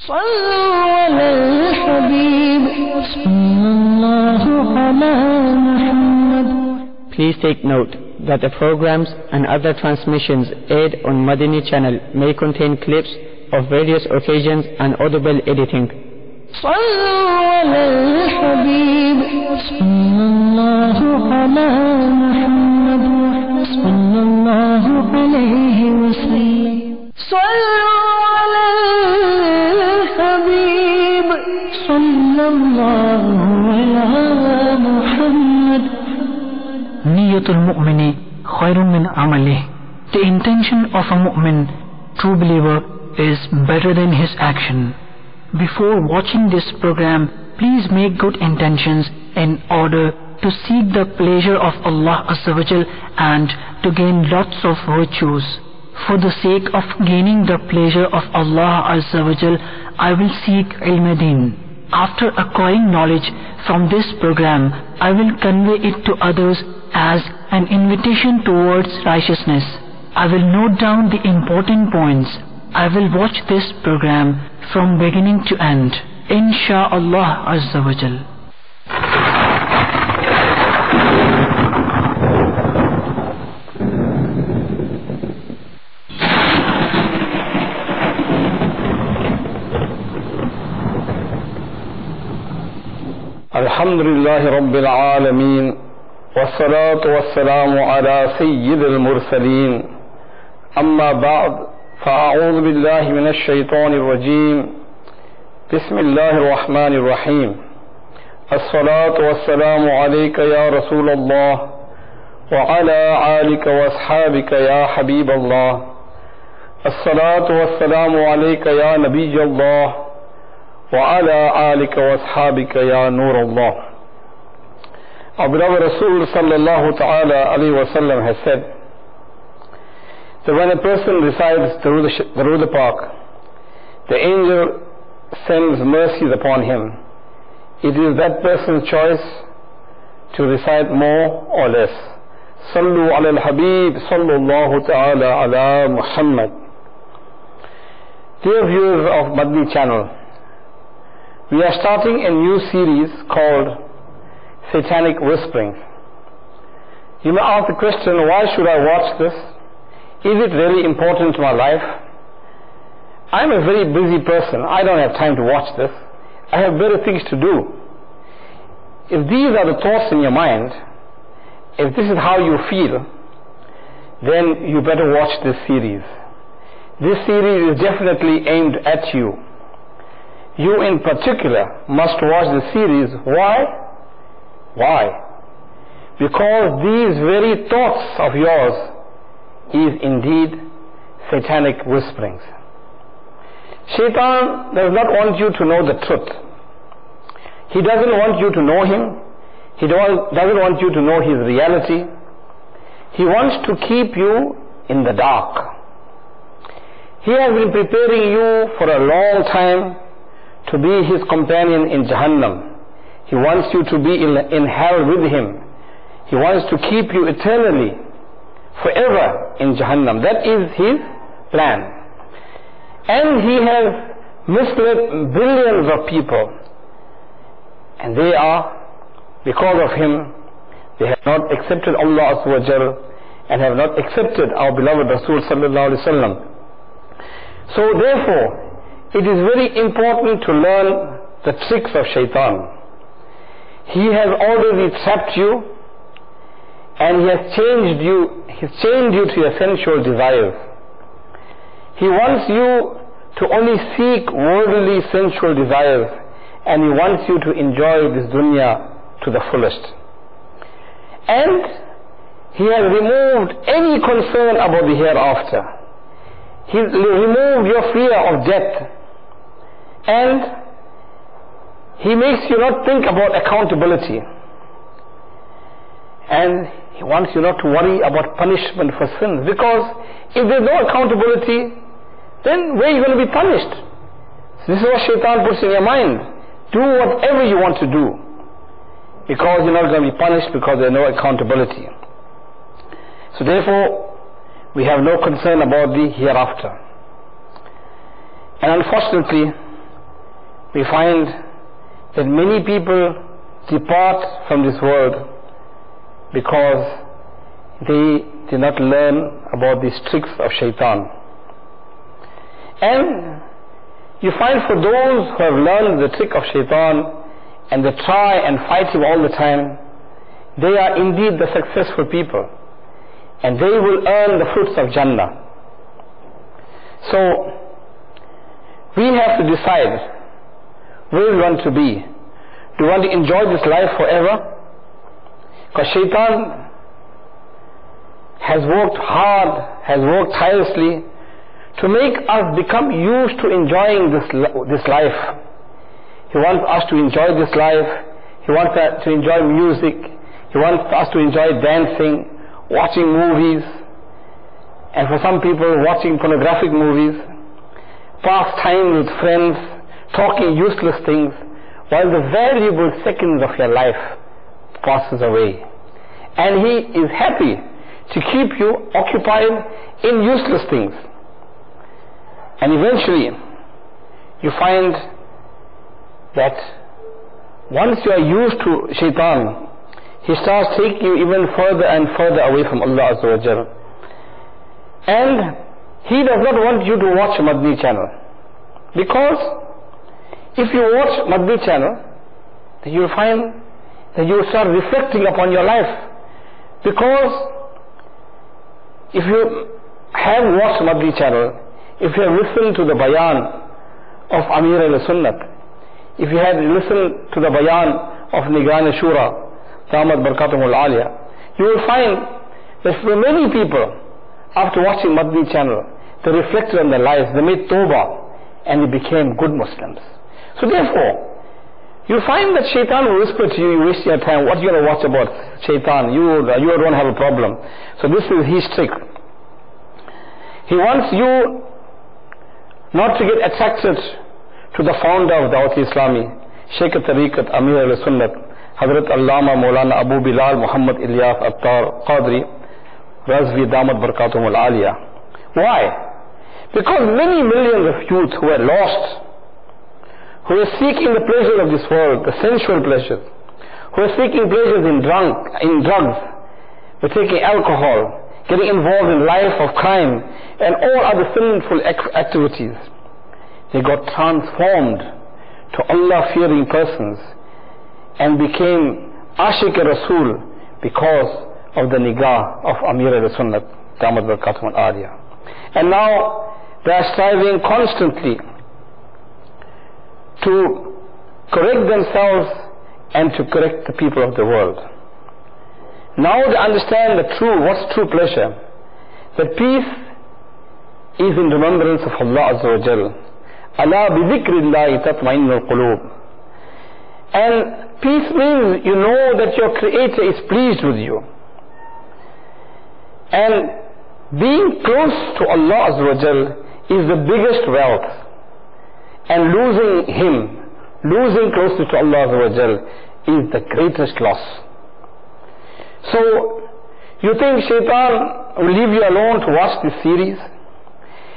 صلوا على الحبيب صلى الله على محمد. Please take note that the programs and other transmissions aired on Madani channel may contain clips of various occasions and audible editing. صلوا على الحبيب صلى الله على محمد صلى الله عليه وسلم. صلوا على الحبيب صلى الله على محمد. Niyatul mu'mini khayrun min amalih. The intention of a mu'min, true believer, is better than his action. Before watching this program, please make good intentions in order to seek the pleasure of Allah Azza wa Jal and to gain lots of virtues. For the sake of gaining the pleasure of Allah Azza wa Jal, I will seek ilm deen. After acquiring knowledge from this program, I will convey it to others as an invitation towards righteousness. I will note down the important points. I will watch this program from beginning to end, Insha'Allah Azza wa Jal. Alhamdulillahi Rabbil Alameen, wassalatu wassalamu ala Sayyidil Mursaleen. Amma ba'd, fa'a'udhu billahi minash shaytanir rajeem. Bismillahir Rahmanir Rahim. As-salatu wassalamu alayka ya Rasulallah wa ala alika wa ashabika ya Habiballah. As-salatu wassalamu alayka ya Nabiyallah وعلى آلك وأصحابك يا نور الله. Our beloved Rasul sallallahu ta'ala alayhi wa sallam has said that when a person recites Durood Pak, the angel sends mercies upon him. It is that person's choice to recite more or less. Sallu ala al-Habib sallallahu ta'ala ala Muhammad. Dear viewers of Madani channel, we are starting a new series called Satanic Whisperings. You may ask the question, why should I watch this? Is it really important to my life? I'm a very busy person. I don't have time to watch this. I have better things to do. If these are the thoughts in your mind, if this is how you feel, then you better watch this series. This series is definitely aimed at you. You in particular must watch the series. Why? Why? Because these very thoughts of yours is indeed satanic whisperings. Shaitan does not want you to know the truth. He doesn't want you to know him. He doesn't want you to know his reality. He wants to keep you in the dark. He has been preparing you for a long time to be his companion in Jahannam. He wants you to be in hell with him. He wants to keep you eternally, forever in Jahannam. That is his plan. And he has misled billions of people. And they are, because of him, they have not accepted Allah Azza wa Jal and have not accepted our beloved Rasul sallallahu alaihi wasallam. So therefore, it is very important to learn the tricks of Shaitan. He has already trapped you and he has chained you to your sensual desires. He wants you to only seek worldly sensual desires, and he wants you to enjoy this dunya to the fullest. And he has removed any concern about the hereafter. He removed your fear of death. And he makes you not think about accountability. And he wants you not to worry about punishment for sins. Because if there's no accountability, then where are you going to be punished? So this is what Shaitan puts in your mind. Do whatever you want to do, because you're not going to be punished, because there's no accountability. So therefore, we have no concern about the hereafter. And unfortunately, we find that many people depart from this world because they did not learn about these tricks of shaitan. And you find for those who have learned the trick of shaitan and they try and fight him all the time, they are indeed the successful people, and they will earn the fruits of Jannah. So we have to decide where we want to be. Do we want to enjoy this life forever? Because shaitan has worked hard, has worked tirelessly to make us become used to enjoying this life. He wants us to enjoy this life. He wants us to enjoy music. He wants us to enjoy dancing, watching movies, and for some people watching pornographic movies, pass time with friends, talking useless things, while the valuable seconds of your life passes away. And he is happy to keep you occupied in useless things. And eventually you find that once you are used to shaitan, he starts taking you even further and further away from Allah Azza wa Jal. And he does not want you to watch Madni channel, because if you watch Madni channel, then you will find that you will start reflecting upon your life. Because if you have watched Madni channel, if you have listened to the bayan of Amir al-Sunnat, if you have listened to the bayan of Nigan Shura, Damat Barakatum al-Aliyah, you will find that for many people, after watching Madni channel, they reflected on their lives, they made tawbah, and they became good Muslims. So therefore, you find that shaitan will whisper to you, you waste your time, what are you going to watch about shaitan? You don't have a problem. So this is his trick. He wants you not to get attracted to the founder of Dawat Islami, Shaykh al-Tariqat, Amir al-Sunnat, Hazrat Allama Maulana Abu Bilal Muhammad Ilyas Attar Qadri Razvi Damat Barakatum al-Aliyah. Why? Because many millions of youth who are lost, who are seeking the pleasures of this world, the sensual pleasures, who are seeking pleasures in drugs, who are taking alcohol, getting involved in life of crime and all other sinful activities, they got transformed to Allah-fearing persons and became Ashiq Rasul because of the nigah of Amir al-Sunnat, Damat Barakatum al-Aliyah. And now they are striving constantly to correct themselves and to correct the people of the world. Now they understand what's true pleasure, that peace is in remembrance of Allah Azza wa Jal. Ala bi dhikrillahi tatma'innul qulub. And peace means you know that your Creator is pleased with you. And being close to Allah Azza wa Jal is the biggest wealth. And losing closeness to Allah Azza wa Jal is the greatest loss. So, you think shaitan will leave you alone to watch this series?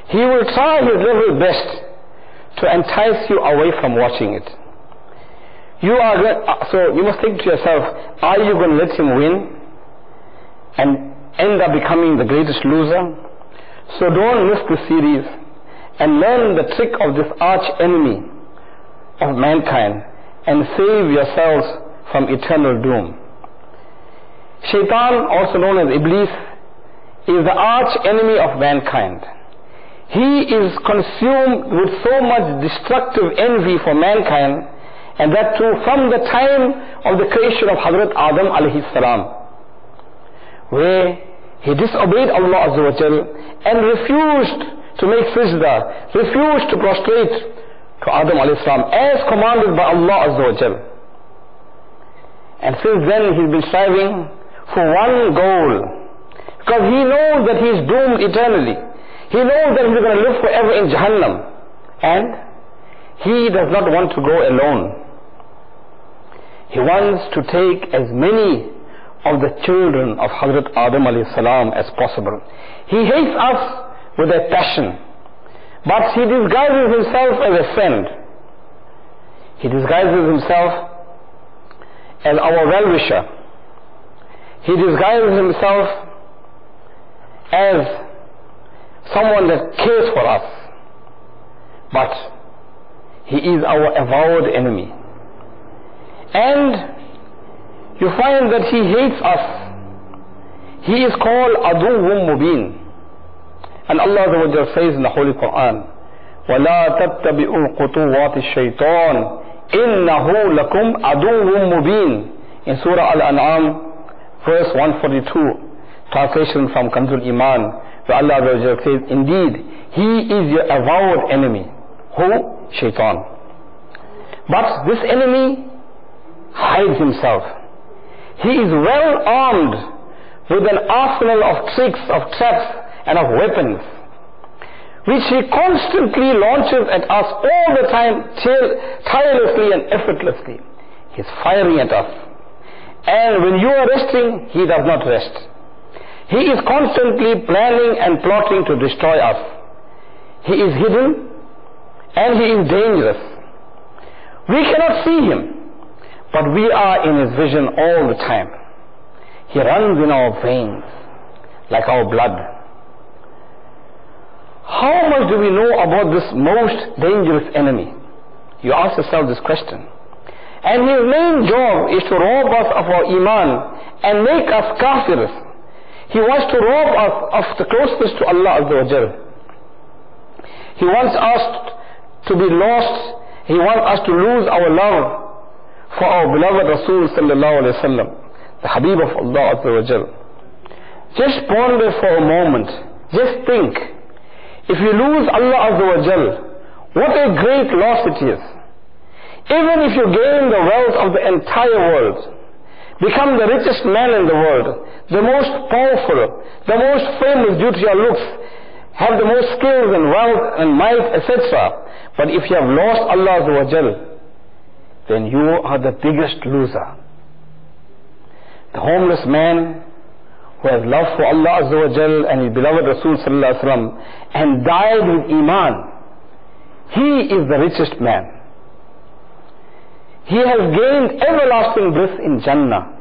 He will try his level best to entice you away from watching it. So you must think to yourself, are you going to let him win and end up becoming the greatest loser? So don't miss this series and learn the trick of this arch enemy of mankind and save yourselves from eternal doom. Shaitan, also known as Iblis, is the arch enemy of mankind. He is consumed with so much destructive envy for mankind, and that too from the time of the creation of Hazrat Adam alayhi salam, where he disobeyed Allah Azza wa Jal and refused to make sajda, refused to prostrate to Adam alayhi salam as commanded by Allah Azza wa Jal. And since then he's been striving for one goal, because he knows that he is doomed eternally. He knows that he's going to live forever in Jahannam, and he does not want to go alone. He wants to take as many of the children of Hazrat Adam alayhi salam as possible. He hates us with a passion, but he disguises himself as a friend. He disguises himself as our well-wisher. He disguises himself as someone that cares for us. But he is our avowed enemy. And you find that he hates us. He is called Aduwwum Mubin. And Allah Azza wa Jalla says in the Holy Quran, وَلَا تَتَّبِعُوا خُطُوَّاتِ الشَّيْطَانِ إِنَّهُ لَكُمْ عَدُوٌّ مُبِينٌ. In Surah Al-An'am, verse 142, translation from Kanzul Iman, where Allah Azza wa Jalla says, indeed, he is your avowed enemy. Who? Shaitan. But this enemy hides himself. He is well armed with an arsenal of tricks, of traps, and of weapons, which he constantly launches at us all the time, tirelessly and effortlessly. He is firing at us. And when you are resting, he does not rest. He is constantly planning and plotting to destroy us. He is hidden and he is dangerous. We cannot see him, but we are in his vision all the time. He runs in our veins like our blood. How much do we know about this most dangerous enemy? You ask yourself this question. And his main job is to rob us of our iman and make us kafirs. He wants to rob us of the closeness to Allah Azza wa Jal. He wants us to be lost. He wants us to lose our love for our beloved Rasul sallallahu alayhi wa sallam, the Habib of Allah Azza wa Jal. Just ponder for a moment. Just think. If you lose Allah Azza wa Jal, what a great loss it is. Even if you gain the wealth of the entire world, become the richest man in the world, the most powerful, the most famous due to your looks, have the most skills and wealth and might, etc. But if you have lost Allah Azza wa Jal, then you are the biggest loser. The homeless man who has love for Allah Azza wa Jal and his beloved Rasul sallallahu alaihi wasallam and died with iman, he is the richest man. He has gained everlasting bliss in Jannah.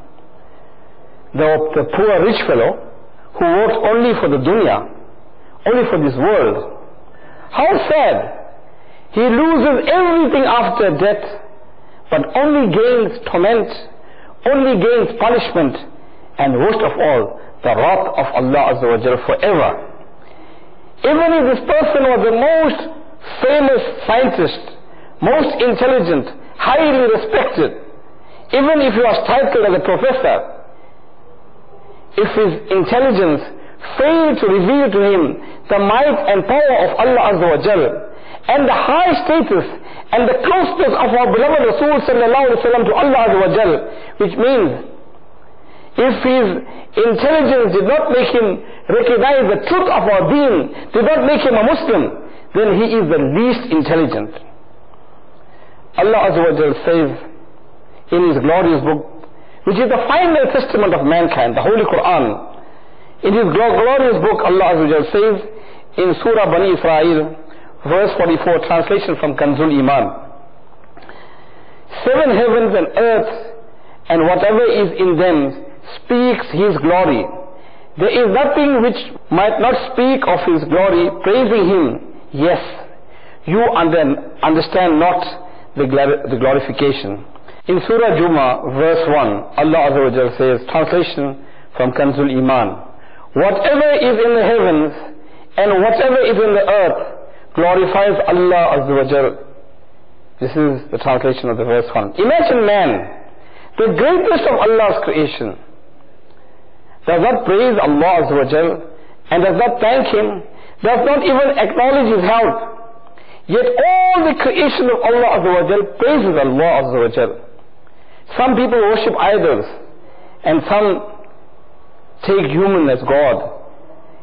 The poor rich fellow who worked only for the dunya, only for this world, how sad. He loses everything after death, but only gains torment, only gains punishment, and worst of all, the wrath of Allah Azza wa Jalla forever. Even if this person was the most famous scientist, most intelligent, highly respected, even if he was titled as a professor, if his intelligence failed to reveal to him the might and power of Allah Azza wa Jalla and the high status and the closeness of our beloved Rasul sallallahu alaihi wasallam to Allah Azza wa Jalla, which means if his intelligence did not make him recognize the truth of our deen, did not make him a Muslim, then he is the least intelligent. Allah Azza wa Jalla says in his glorious book, which is the final testament of mankind, the Holy Quran, in his glorious book, Allah Azza wa Jalla says in Surah Bani Israel, verse 44, translation from Kanzul Iman, 7 heavens and earth and whatever is in them speaks his glory. There is nothing which might not speak of his glory, praising him. Yes, you understand not the glorification. In Surah Juma, verse 1, Allah Azza wa Jalla says, translation from Kanzul Iman, whatever is in the heavens and whatever is in the earth glorifies Allah Azza wa Jalla. This is the translation of the verse 1. Imagine man, the greatest of Allah's creation, does not praise Allah Azza wa Jalla and does not thank him, does not even acknowledge his help. Yet all the creation of Allah Azza wa Jal praises Allah Azza wa Jal. Some people worship idols and some take human as God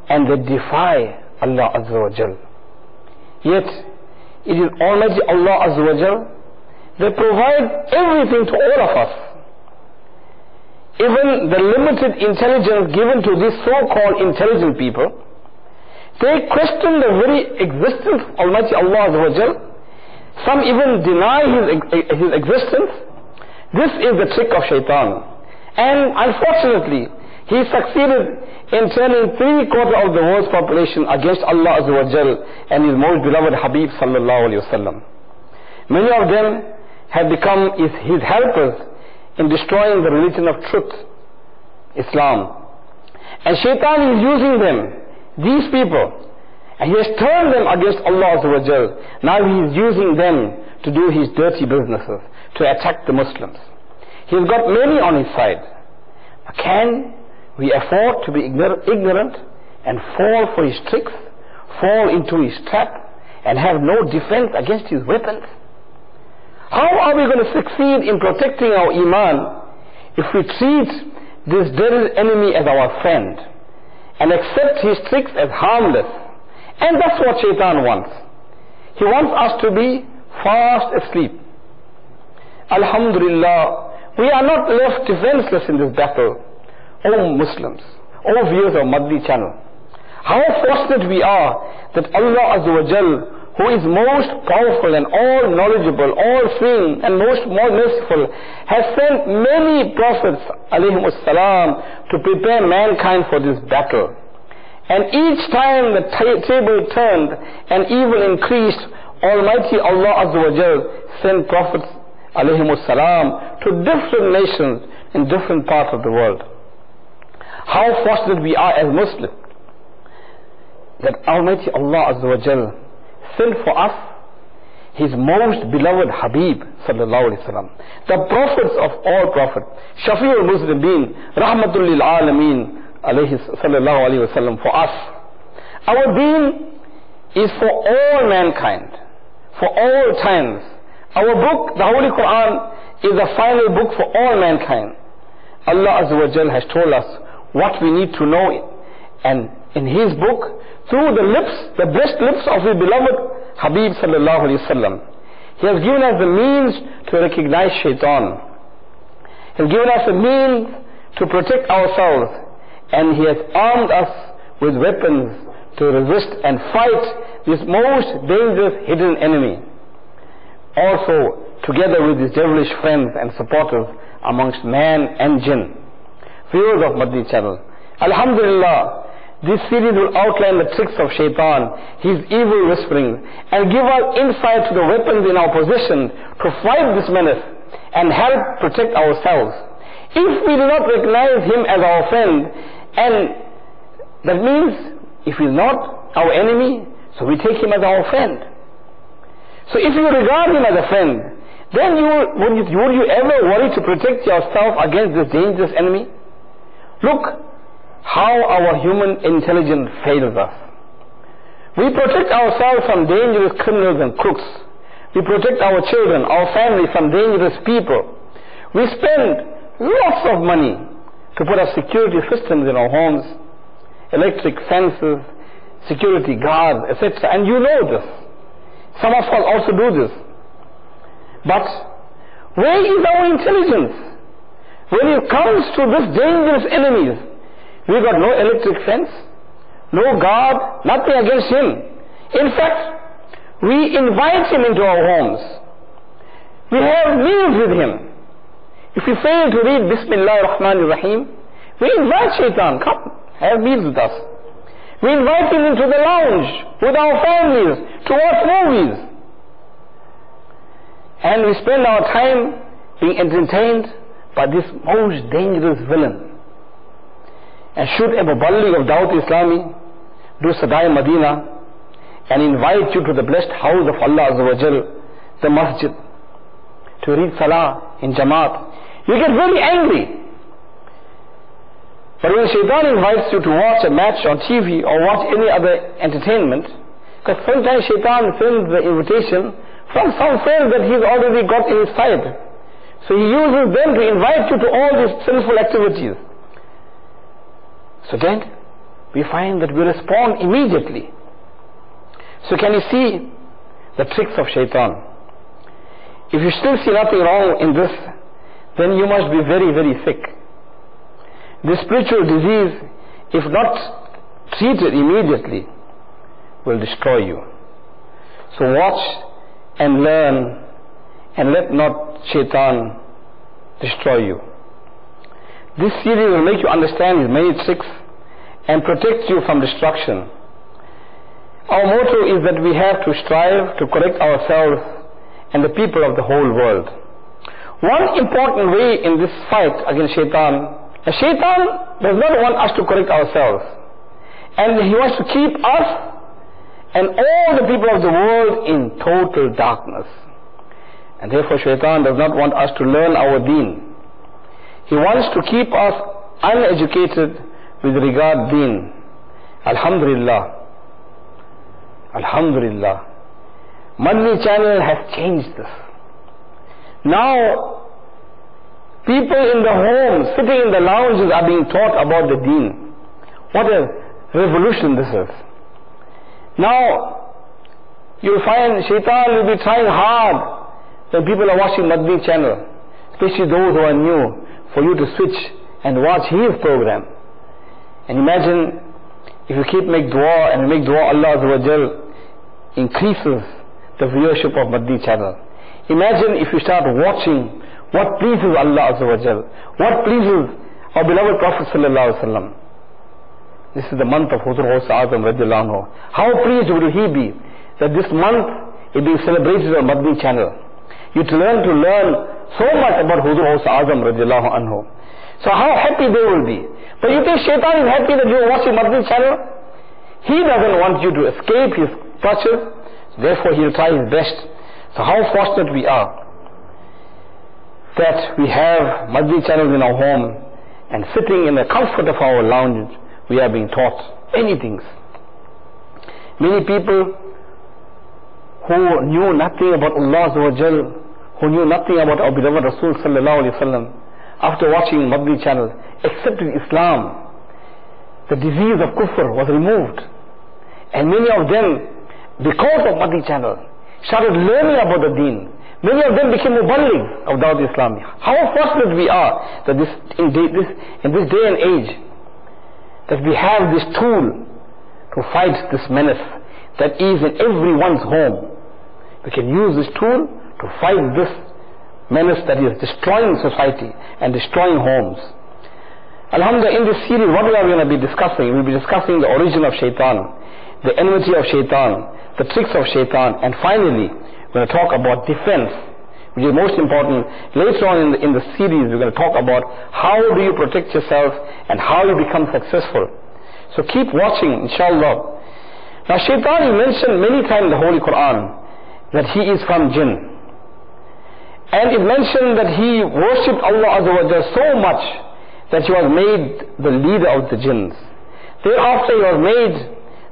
and they defy Allah Azza wa Jal. Yet it is Almighty Allah Azza wa Jal that provides everything to all of us. Even the limited intelligence given to these so-called intelligent people, they question the very existence of Almighty Allah Azza wa Jal. Some even deny his existence. This is the trick of shaitan. And unfortunately, he succeeded in turning 3/4 of the world's population against Allah Azza wa Jal and His most beloved Habib Sallallahu Alaihi Wasallam. Many of them have become his helpers in destroying the religion of truth, Islam. And shaitan is using them, these people, and he has turned them against Allah Azza wa Jal. Now he is using them to do his dirty businesses, to attack the Muslims. He's got many on his side. Can we afford to be ignorant and fall for his tricks, fall into his trap, and have no defense against his weapons? How are we going to succeed in protecting our iman if we treat this dreaded enemy as our friend and accept his tricks as harmless? And that's what shaitan wants. He wants us to be fast asleep. Alhamdulillah, we are not left defenseless in this battle. O Muslims, O viewers of Madani channel, how fortunate we are that Allah Azza wa Jal, who is most powerful and all knowledgeable, all seeing and most merciful, has sent many prophets alayhimus salam to prepare mankind for this battle. And each time the table turned and evil increased, Almighty Allah Azza wa Jal sent prophets alayhimus salam to different nations in different parts of the world. How fortunate we are as Muslims that Almighty Allah Azza wa Jal sent for us His most beloved Habib Sallallahu Alaihi Wasallam, the prophets of all prophets, Shafi'ul Muslimin, Rahmatul lil Alameen alayhi Sallallahu Alaihi Wasallam, for us. Our deen is for all mankind, for all times. Our book, the Holy Quran, is the final book for all mankind. Allah Azza wa Jal has told us what we need to know, and in His book, through the blessed lips of His beloved Habib Sallallahu Alaihi Wasallam, He has given us the means to recognize shaitan. He has given us the means to protect ourselves, and He has armed us with weapons to resist and fight this most dangerous hidden enemy. Also, together with His devilish friends and supporters amongst man and jinn. Viewers of Madani channel, Alhamdulillah, this series will outline the tricks of shaitan, his evil whisperings, and give us insight to the weapons in our possession to fight this menace and help protect ourselves. If we do not recognize him as our friend, and that means if he is not our enemy, so we take him as our friend. So if you regard him as a friend, then would you ever worry to protect yourself against this dangerous enemy? Look how our human intelligence fails us. We protect ourselves from dangerous criminals and crooks. We protect our children, our family from dangerous people. We spend lots of money to put up security systems in our homes, electric fences, security guards, etc. And you know this. Some of us also do this. But where is our intelligence? When it comes to this dangerous enemies, we got no electric fence, no guard, nothing against him. In fact, we invite him into our homes. We have meals with him. If we fail to read Bismillah ar-Rahman ar-Rahim, we invite shaitan, come, have meals with us. We invite him into the lounge with our families to watch movies. And we spend our time being entertained by this most dangerous villain. And should a Muballigh of Dawat Islami do Sadai Madina and invite you to the blessed house of Allah Azza wa Jal, the masjid, to read Salah in Jamaat, you get very angry. But when shaitan invites you to watch a match on TV or watch any other entertainment, because sometimes shaitan sends the invitation from some friends that he's already got in his sight. So he uses them to invite you to all these sinful activities. So then, we find that we respond immediately. So can you see the tricks of shaitan? If you still see nothing wrong in this, then you must be very, very sick. This spiritual disease, if not treated immediately, will destroy you. So watch and learn, and let not shaitan destroy you. This series will make you understand his many tricks and protect you from destruction. Our motto is that we have to strive to correct ourselves and the people of the whole world. One important way in this fight against shaitan, shaitan does not want us to correct ourselves, and he wants to keep us and all the people of the world in total darkness. And therefore shaitan does not want us to learn our deen. He wants to keep us uneducated with regard deen. Alhamdulillah. Alhamdulillah. Madani channel has changed this. Now, people in the homes, sitting in the lounges, are being taught about the deen. What a revolution this is. Now, you'll find shaitan will be trying hard when people are watching Madani channel, especially those who are new, for you to switch and watch his program. And imagine if you make dua and make dua, Allah Azza wa Jal increases the viewership of Madani channel. Imagine if you start watching what pleases Allah Azza wa Jal, what pleases our beloved Prophet Sallallahu Alaihi Wasallam. This is the month of Huzur Ghaus Azam Radiallahu Anhu. How pleased will he be that this month is being celebrated on Madani channel. You learn so much about Huzur Ghaus Azam Radiallahu Anhu. So how happy they will be. But you think shaitan is happy that you are watching Madani channel? He doesn't want you to escape his clutches, therefore he will try his best. So how fortunate we are that we have Madani channels in our home, and sitting in the comfort of our lounge we are being taught many things. Many people who knew nothing about Allah Azza wa Jal, who knew nothing about our beloved Rasul Sallallahu Alaihi Wasallam, after watching Madani channel, accepted Islam. The disease of kufr was removed, and many of them, because of Madani channel, started learning about the deen. Many of them became muballigh of Dawat Islami. How fortunate we are that in this day and age, that we have this tool to fight this menace that is in everyone's home. We can use this tool to fight this menace that is destroying society and destroying homes. Alhamdulillah, in this series, what we are going to be discussing? We'll be discussing the origin of shaitan, the enmity of shaitan, the tricks of shaitan, and finally, we're going to talk about defense, which is most important. Later on in the series, we're going to talk about how do you protect yourself and how you become successful. So keep watching, inshallah. Now, shaitan is mentioned many times in the Holy Quran that he is from jinn. And it mentioned that he worshipped Allah Azza wa Jalla so much that he was made the leader of the jinns. Thereafter he was made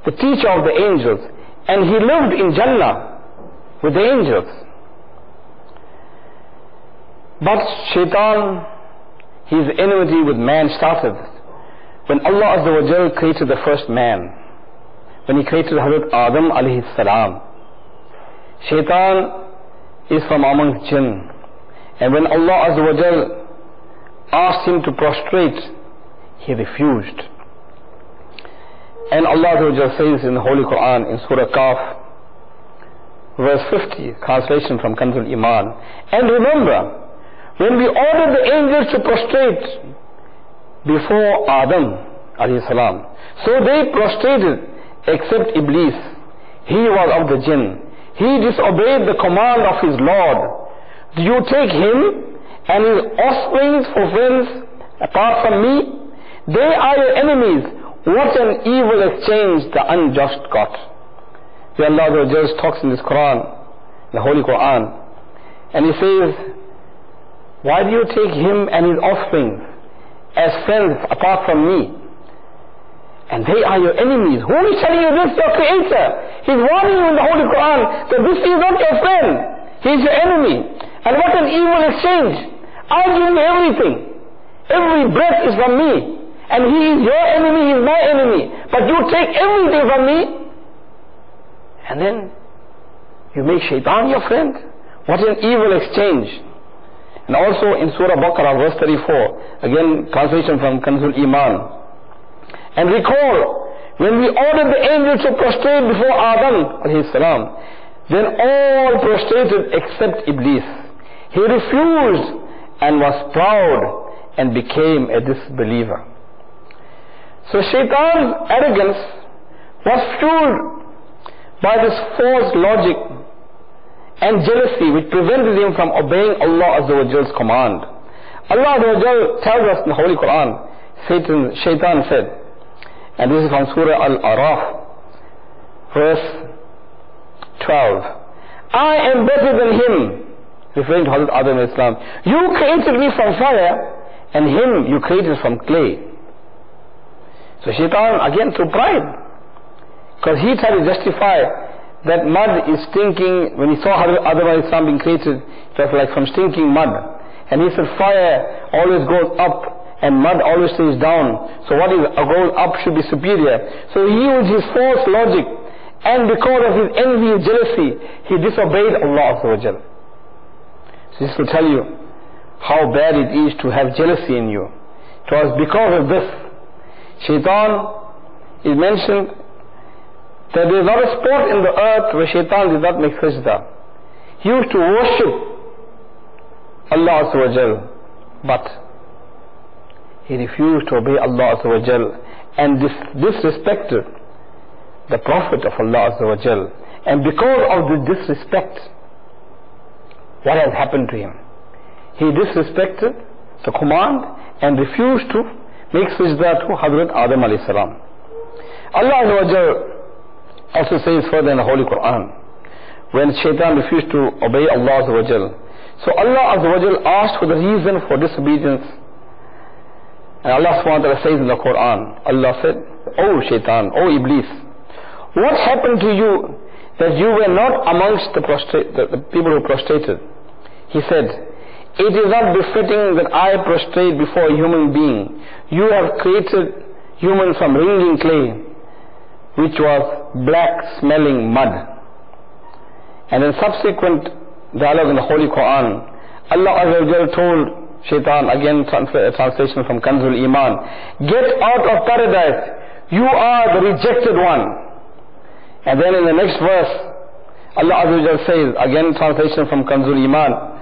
the teacher of the angels, and he lived in Jannah with the angels. But shaitan, his enmity with man started when Allah Azza wa Jalla created the first man, when he created Hazrat Adam alayhi salam. Shaitan is from amongst jinn, and when Allah Azza wa Jal asked him to prostrate, he refused. And Allah Azza wa Jal says in the Holy Quran in Surah Kaf, verse 50, translation from Kanzul Iman, and remember, when we ordered the angels to prostrate before Adam alayhi salam, so they prostrated except Iblis. He was of the jinn. He disobeyed the command of his Lord. Do you take him and his offspring for friends apart from me? They are your enemies. What an evil exchange the unjust got. The Allah just talks in this Quran, the Holy Quran, and he says, why do you take him and his offspring as friends apart from me? And they are your enemies. Who is telling you this? Your Creator. He's warning you in the Holy Quran that this is not your friend. He is your enemy. And what an evil exchange. I give you everything. Every breath is from me. And he is your enemy, he is my enemy. But you take everything from me, and then you make shaitan your friend. What an evil exchange. And also in Surah Baqarah, verse 34, again translation from Kanzul Iman. And recall, when we ordered the angels to prostrate before Adam alayhi salam, Then all prostrated except Iblis. He refused and was proud and became a disbeliever. So Shaitan's arrogance was fueled by this false logic and jealousy which prevented him from obeying Allah Azza wa Jal's command. Allah Azza wa Jal tells us in the Holy Quran, Shaitan said, and this is from Surah Al-Araf, verse 12, I am better than him, referring to Hazrat Adam alayhi salam. You created me from fire and him you created from clay. So Shaitan again through pride, because he tried to justify that mud is stinking. When he saw Hazrat Adam alayhi salam being created, it was like from stinking mud, and he said fire always goes up and mud always stays down, so what is goes up should be superior. So he used his false logic, and because of his envy and jealousy, he disobeyed Allah Azza wa Jal. So this will tell you how bad it is to have jealousy in you. It was because of this. Shaitan is mentioned that there is not a spot in the earth where Shaitan did not make sajda. He used to worship Allah Azza wa Jal, but he refused to obey Allah Azza wa Jal and disrespected the Prophet of Allah Azza wa Jal. And because of the disrespect, what has happened to him? He disrespected the command and refused to make sajda to Hazrat Adam alayhi salam. Allah Azza wa Jal also says further in the Holy Quran, when Shaitan refused to obey Allah Azza wa Jal. So Allah Azza wa Jal asked for the reason for disobedience, and Allah subhanahu wa ta'ala says in the Quran, Allah said, O Shaitan, O Iblis, what happened to you that you were not amongst the people who prostrated? He said, it is not befitting that I prostrate before a human being. You have created humans from ringing clay, which was black smelling mud. And in subsequent dialogue in the Holy Quran, Allah Azza wa Jal told Shaitan, again translation from Kanzul Iman, get out of paradise, you are the rejected one. And then in the next verse, Allah Azza wa Jal says, again translation from Kanzul Iman,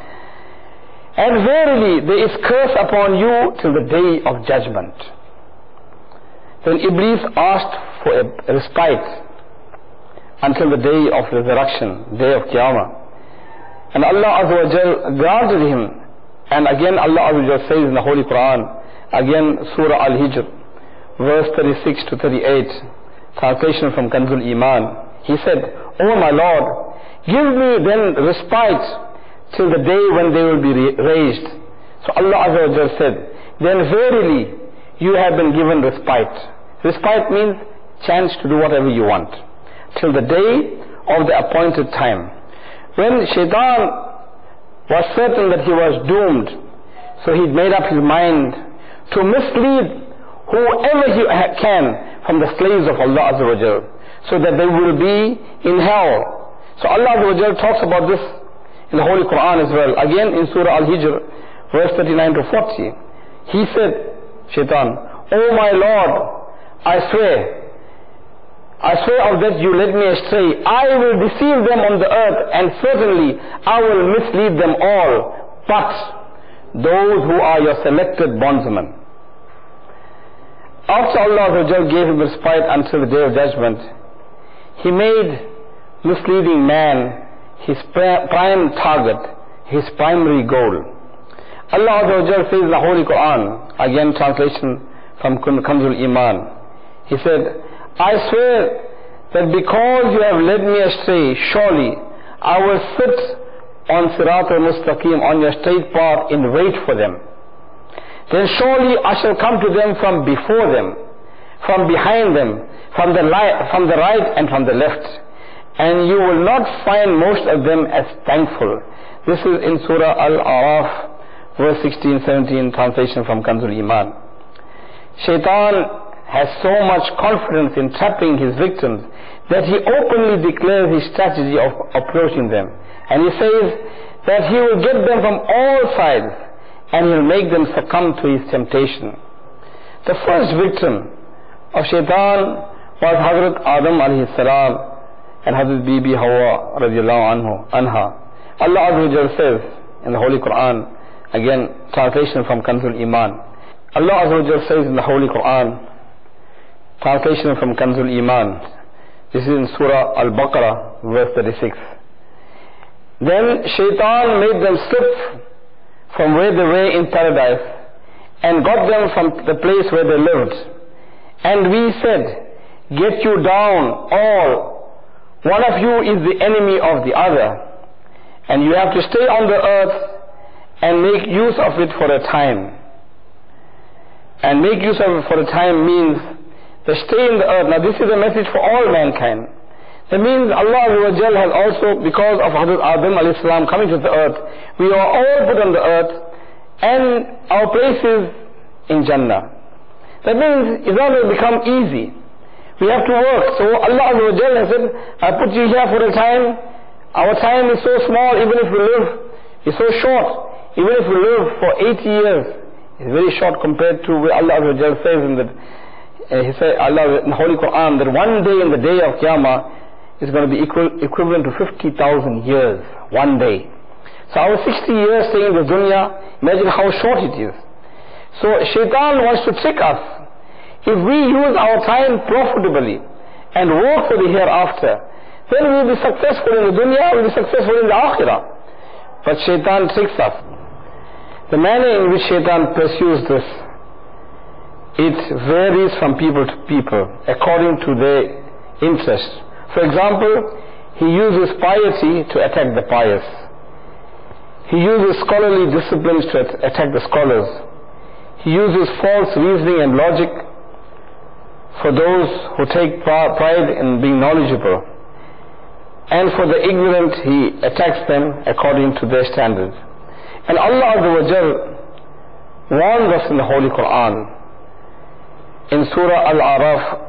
and verily there is curse upon you till the day of judgment. Then Iblis asked for a respite until the day of resurrection, day of Qiyamah. And Allah Azza wa Jal granted him. And again Allah Azza wa Jal says in the Holy Quran, again Surah Al-Hijr, verse 36 to 38, translation from Kanzul Iman. He said, O my Lord, give me then respite till the day when they will be raised. So Allah Azza wa Jal said, then verily you have been given respite. Respite means chance to do whatever you want, till the day of the appointed time. When Shaitan was certain that he was doomed, so he made up his mind to mislead whoever he can from the slaves of Allah Azza wa Jal, so that they will be in hell. So Allah Azza wa Jal talks about this in the Holy Quran as well. Again in Surah Al-Hijr, verse 39 to 40. He said, Shaitan, O my Lord, I swear of that you led me astray. I will deceive them on the earth, and certainly I will mislead them all, but those who are your selected bondsmen. After Allah gave him respite until the day of judgment, he made misleading man his prime target, his primary goal. Allah says in the Holy Quran, again translation from Kanzul Iman, he said, I swear that because you have led me astray, surely I will sit on Sirat al-Mustaqim, on your straight path, in wait for them. Then surely I shall come to them from before them, from behind them, from the right and from the left, and you will not find most of them as thankful. This is in Surah Al-Araf, verse 16-17, translation from Kanzul Iman. Shaitan has so much confidence in trapping his victims that he openly declares his strategy of approaching them. And he says that he will get them from all sides and he will make them succumb to his temptation. The first victim of Shaitan was Hazrat Adam alayhi salam and Hazrat Bibi Hawa radiallahu anha. Allah Azza wa Jal says in the Holy Quran, again translation from Kanzul Iman. Allah Azza wa Jal says in the Holy Quran, translation from Kanzul Iman. This is in Surah Al-Baqarah, verse 36. Then Shaitan made them slip from where they were in paradise and got them from the place where they lived. And we said, get you down all. One of you is the enemy of the other. And you have to stay on the earth and make use of it for a time. And make use of it for a time means the stay in the earth. Now this is a message for all mankind. That means Allah Azza wa Jal has also, because of Hazrat Adam alayhi salam coming to the earth, we are all put on the earth and our place is in Jannah. That means it's not going to become easy. We have to work. So Allah Azza wa Jal has said, I put you here for a time. Our time is so small, even if we live, it's so short. Even if we live for 80 years, it's very short compared to what Allah Azza wa Jal says in the He said, Allah in the Holy Quran, that one day in the day of Qiyamah is going to be equivalent to 50,000 years, one day. So our 60 years staying in the dunya, imagine how short it is. So Shaitan wants to trick us. If we use our time profitably and work for the hereafter, then we will be successful in the dunya, we will be successful in the akhirah. But Shaitan tricks us. The manner in which Shaitan pursues this, it varies from people to people according to their interest. For example, he uses piety to attack the pious. He uses scholarly disciplines to attack the scholars. He uses false reasoning and logic for those who take pride in being knowledgeable. And for the ignorant, he attacks them according to their standards. And Allah Azza wa Jal warns us in the Holy Quran, in Surah Al-Araf,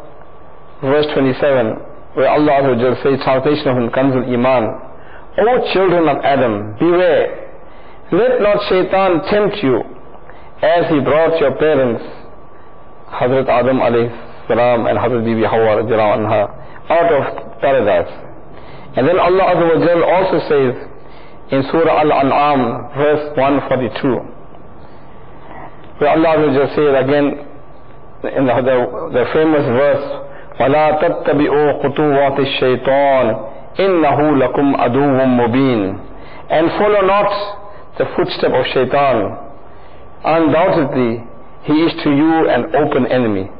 verse 27, where Allah Azza wa Jal says, translation of Kanzul Iman, O children of Adam, beware, let not Shaitan tempt you, as he brought your parents, Hazrat Adam alayhi salam and Hazrat Bibi Hawa radiallahu anha, out of paradise. And then Allah Azza wa Jal also says, in Surah Al-An'am, verse 142, where Allah Azza wa Jal says again, in the famous verse, وَلَا تَتَّبِعُوا خُطُوَّاتِ الشَّيْطَانِ إِنَّهُ لَكُمْ عَدُوٌّ مُبِينٌ. And follow not the footstep of Shaitan. Undoubtedly, he is to you an open enemy.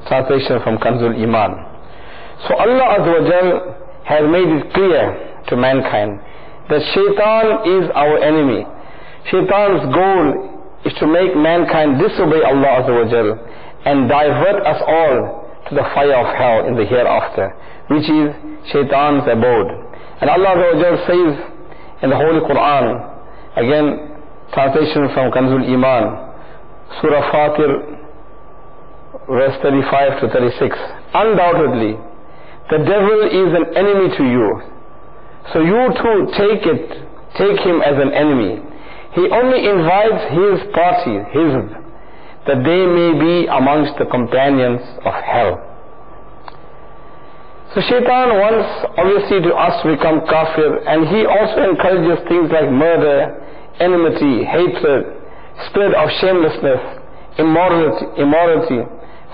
Translation from Kanzul Iman. So Allah Azza wa Jal has made it clear to mankind that Shaitan is our enemy. Shaitan's goal is to make mankind disobey Allah Azza wa Jal and divert us all to the fire of hell in the hereafter, which is Shaitan's abode. And Allah Azza wa Jal says in the Holy Quran, again translation from Kanzul Iman, Surah Fatir, verse 35 to 36, undoubtedly the devil is an enemy to you, so you too take him as an enemy. He only invites his party, his, that they may be amongst the companions of hell. So Shaitan wants obviously to us to become kafir, and he also encourages things like murder, enmity, hatred, spirit of shamelessness, immorality,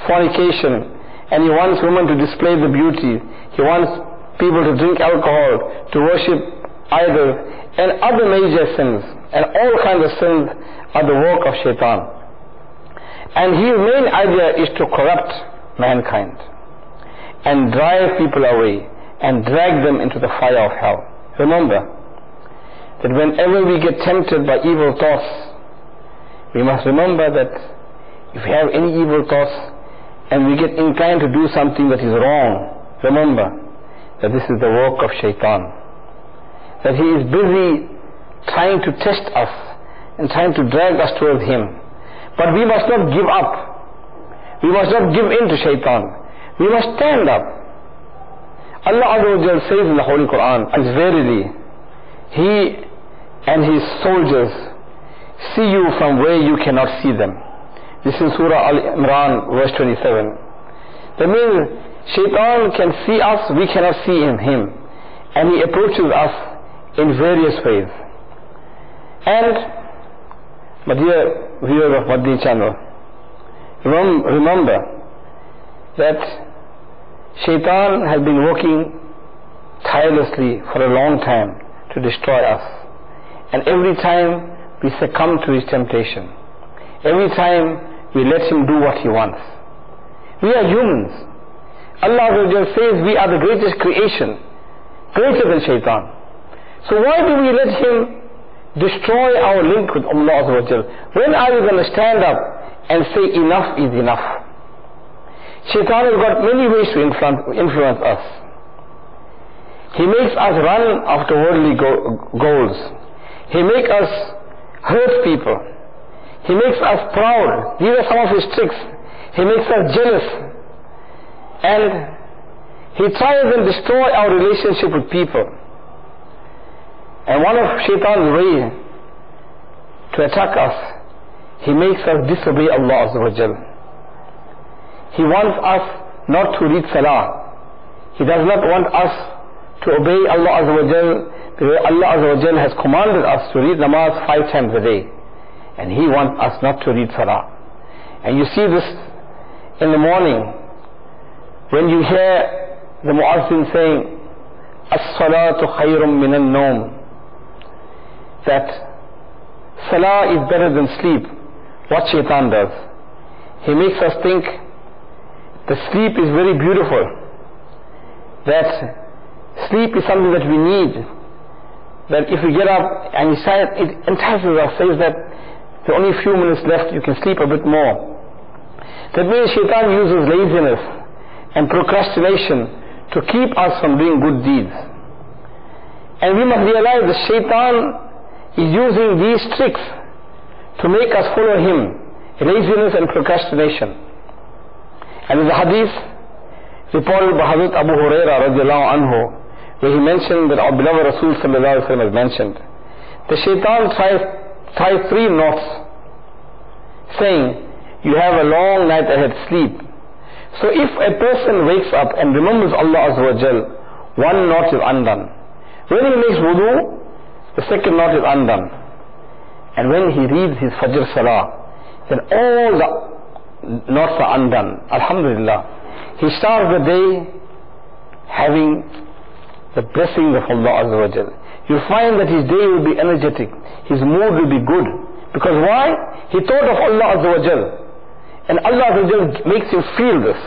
fornication, and he wants women to display the beauty. He wants people to drink alcohol, to worship idols, and other major sins, and all kinds of sins are the work of Shaitan. And his main idea is to corrupt mankind and drive people away and drag them into the fire of hell. Remember that whenever we get tempted by evil thoughts, we must remember that if we have any evil thoughts and we get inclined to do something that is wrong, remember that this is the work of Shaitan. That he is busy trying to test us and trying to drag us towards him. But we must not give up. We must not give in to Shaitan. We must stand up. Allah Azza wa Jal says in the Holy Quran, and verily, he and his soldiers see you from where you cannot see them. This is Surah Al-Imran, verse 27. That means Shaitan can see us, we cannot see him. and he approaches us in various ways. And, my dear viewers of Madani channel, remember that Shaitan has been working tirelessly for a long time to destroy us. And every time we succumb to his temptation, every time we let him do what he wants. We are humans. Allah says we are the greatest creation, greater than Shaitan. So why do we let him destroy our link with Allah? When are we going to stand up and say enough is enough? Shaitan has got many ways to influence us. He makes us run after worldly goals. He makes us hurt people. He makes us proud. These are some of his tricks. He makes us jealous. And he tries and destroy our relationship with people. And one of Shaitan's ways to attack us, he makes us disobey Allah Azza wa Jal. He wants us not to read Salah. He does not want us to obey Allah Azza wa Jal the way Allah Azza wa Jal has commanded us to read namaz 5 times a day. And he wants us not to read Salah. And you see this in the morning when you hear the Muazzin saying, As-salatu khayrun minan nawm, that Salah is better than sleep. What Shaitan does, he makes us think the sleep is very beautiful, that sleep is something that we need, that if we get up and it entices us, says that there are only a few minutes left, you can sleep a bit more. That means Shaitan uses laziness and procrastination to keep us from doing good deeds. And we must realize that Shaitan is using these tricks to make us follow him, laziness and procrastination. And there's a hadith reported by Hazrat Abu Hurairah radiallahu anhu, where he mentioned that our beloved Rasul sallallahu alaihi wasallam has mentioned the Shaitan tries 3 knots, saying, you have a long night ahead, sleep. So if a person wakes up and remembers Allah Azza wa Jal, 1 knot is undone. When he makes wudu, the 2nd knot is undone. And when he reads his Fajr Salah, then all the knots are undone. Alhamdulillah. He starts the day having the blessings of Allah Azza wa Jal. You find that his day will be energetic, his mood will be good. Because why? He thought of Allah Azza wa Jal. And Allah Azza wa Jal makes him feel this.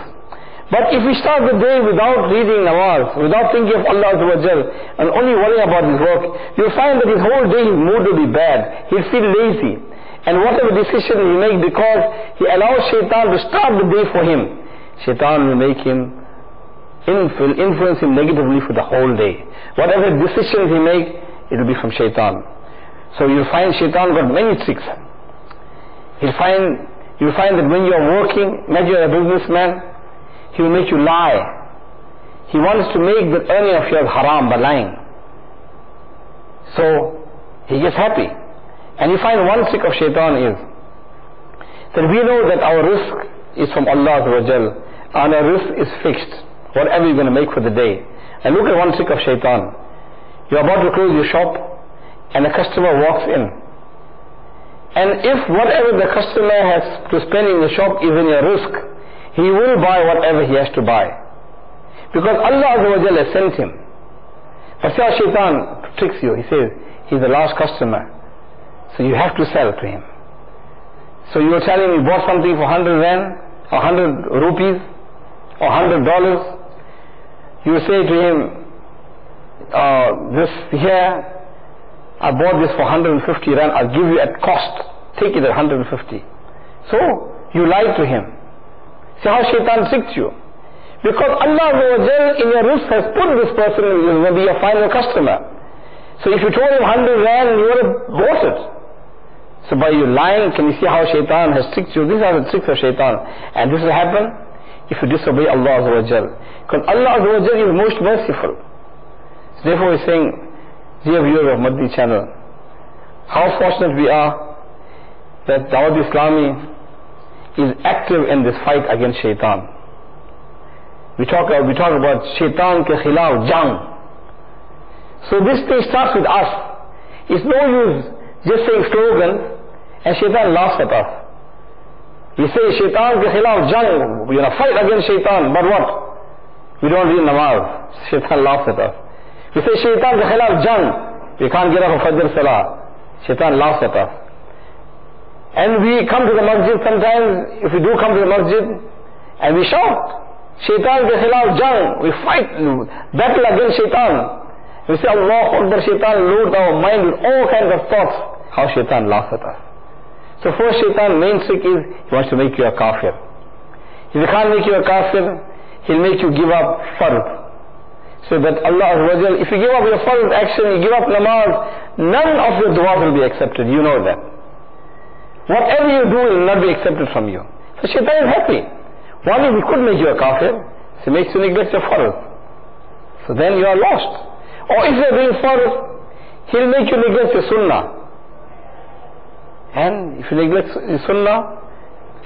But if we start the day without reading namaz, without thinking of Allah Azza wa Jal, and only worrying about his work, you'll find that his whole day, his mood will be bad. He'll feel lazy. And whatever decision he makes, because he allows Shaitan to start the day for him, Shaitan will make him, influence him negatively for the whole day. Whatever decisions he makes, it will be from Shaitan. So you'll find Shaitan got many tricks. You'll find that when you're working, imagine you're a businessman, he will make you lie. He wants to make the earning of yours haram by lying. So he gets happy. And you find one trick of Shaitan is that we know that our risk is from Allah Azza wa Jal, and our risk is fixed, whatever you're going to make for the day. And look at one trick of Shaitan. You're about to close your shop and a customer walks in. And if whatever the customer has to spend in the shop is in your risk, he will buy whatever he has to buy. Because Allah Azza wa Jal has sent him. But see how Shaitan tricks you. He says, he's the last customer, so you have to sell to him. So you are telling him you bought something for 100 rand, or 100 rupees, or $100. You say to him, this here, I bought this for 150 rand, I'll give you at cost, take it at 150. So you lied to him. See how Shaitan tricked you. Because Allah in your risk has put this person is going to be your final customer. So if you told him 100 rand, you would have bought it. So by you lying, can you see how Shaitan has tricked you? These are the tricks of Shaitan. And this will happen if you disobey Allah Azza wa Jal. Because Allah Azza wa Jal is most merciful. So therefore he's saying, dear viewers of Madani channel, how fortunate we are that Dawat Islami is active in this fight against Shaitan. We talk about Shaitan ke khilaf jang. So this thing starts with us. It's no use just saying slogans and shaitan laughs at us. We say shaitan ke khilaf jang, we're going to fight against shaitan, but what? We don't read namaz. Shaitan laughs at us. We say shaitan ke khilaf jang, we can't get up for Fajr Salah. Shaitan laughs at us. And we come to the masjid sometimes, if we do come to the masjid, and we shout, shaitan ke khilaf jang, we fight, battle against shaitan. We say Allah Akbar, shaitan loads our mind with all kinds of thoughts. How shaitan laughs at us. So first shaitan main trick is, he wants to make you a kafir. If he can't make you a kafir, he'll make you give up fard. So that Allah Azza wa Jal, if you give up your fard action, you give up namaz, none of your du'as will be accepted. You know that. Whatever you do will not be accepted from you. So shaitan is happy. One is he could make you a kafir, so he makes you neglect your fard. So then you are lost. Or if you are doing fard, he'll make you neglect your sunnah. And if you neglect sunnah,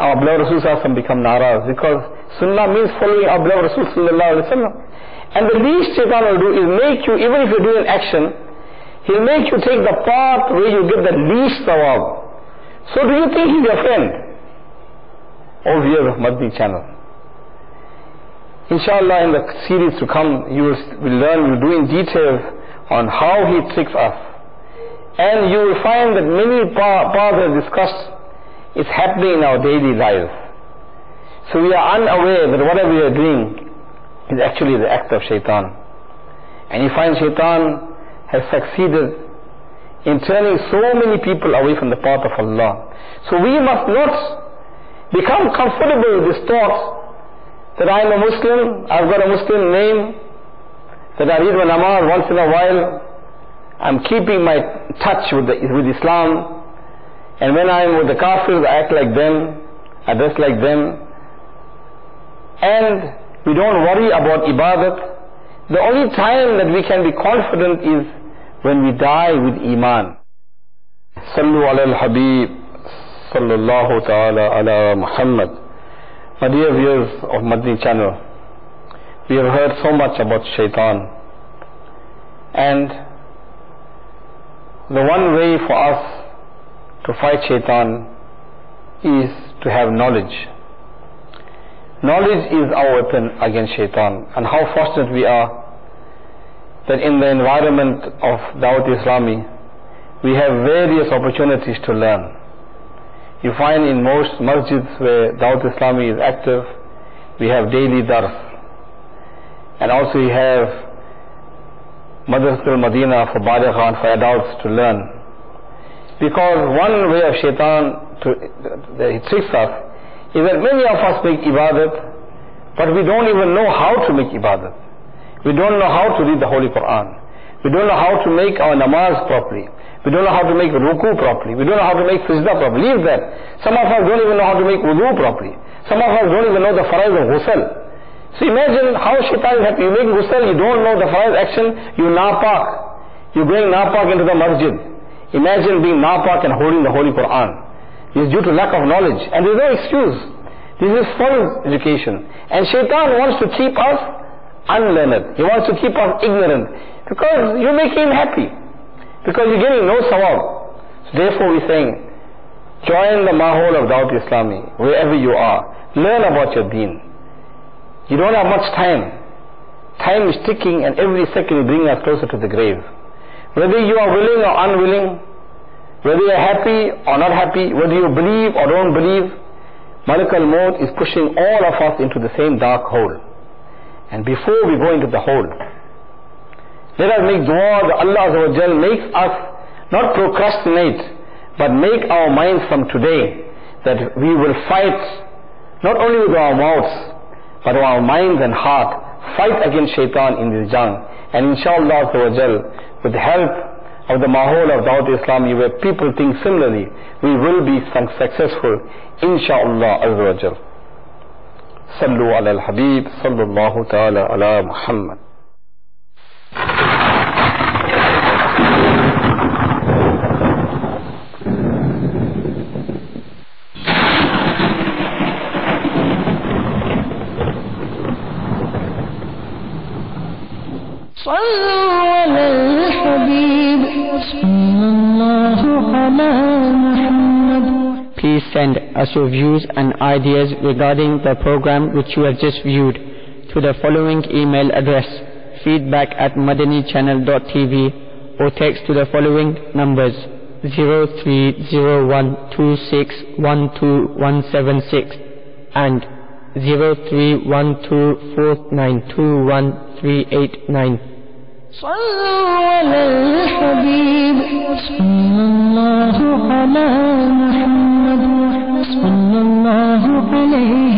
our beloved Rasul Sallallahu Alaihi Wasallam become naraz, because sunnah means following our beloved Rasul Sallallahu Alaihi Wasallam. And the least shaitan will do is make you, even if you do an action, he'll make you take the path where you get the least sawab. So do you think he's your friend? All viewers of Madani channel. Inshallah, in the series to come, you will learn, we'll do in detail on how he tricks us. And you will find that many paths are discussed is happening in our daily lives. So we are unaware that whatever we are doing is actually the act of shaitan. And you find shaitan has succeeded in turning so many people away from the path of Allah. So we must not become comfortable with this thought that I am a Muslim, I've got a Muslim name, that I read my namaz once in a while, I'm keeping my touch with Islam, and when I'm with the kafirs, I act like them, I dress like them, and we don't worry about ibadat. The only time that we can be confident is when we die with iman. Sallu ala al-Habib, sallallahu ta'ala ala Muhammad. My dear viewers of Madani channel, we have heard so much about shaitan, and the one way for us to fight shaitan is to have knowledge. Knowledge is our weapon against shaitan, and how fortunate we are that in the environment of Dawat Islami we have various opportunities to learn. You find in most masjids where Dawat Islami is active, we have daily dars, and also we have Madrasatul Madina for Balighan, for adults to learn. Because one way of shaitan that he tricks us is that many of us make ibadat, but we don't even know how to make ibadat. We don't know how to read the Holy Quran. We don't know how to make our namaz properly. We don't know how to make ruku properly. We don't know how to make sajda properly. Leave that. Some of us don't even know how to make wudu properly. Some of us don't even know the faraiz of ghusl. So imagine how shaitan is happy. You make ghusl, you don't know the faraiz action, you napak. You bring napak into the masjid. Imagine being napak and holding the Holy Quran. This is due to lack of knowledge. And there is no excuse. This is false education. And shaitan wants to keep us unlearned. He wants to keep us ignorant. Because you make him happy. Because you're getting no sawab. So therefore we're saying, join the mahol of Dawat Islami, wherever you are. Learn about your deen. You don't have much time. Time is ticking, and every second is bringing us closer to the grave. Whether you are willing or unwilling, whether you are happy or not happy, whether you believe or don't believe, Malak al-Maut is pushing all of us into the same dark hole. And before we go into the hole, let us make dua that Allah Azza wa Jal makes us not procrastinate, but make our minds from today that we will fight not only with our mouths, but our minds and heart, fight against shaitan in this jang. And inshallah Azza wa Jal, with the help of the mahol of Dawat Islami, where people think similarly, we will be successful, inshallah Azza wa Jal. Sallu ala al-Habib, sallallahu ta'ala ala Muhammad. صلوا على sallallahu ala Muhammad. Please send us your views and ideas regarding the program which you have just viewed to the following email address: feedback@madanichannel.tv, or text to the following numbers: 030126127176 and 0312492139. صلوا على الحبيب صلى الله على محمد صلى الله عليه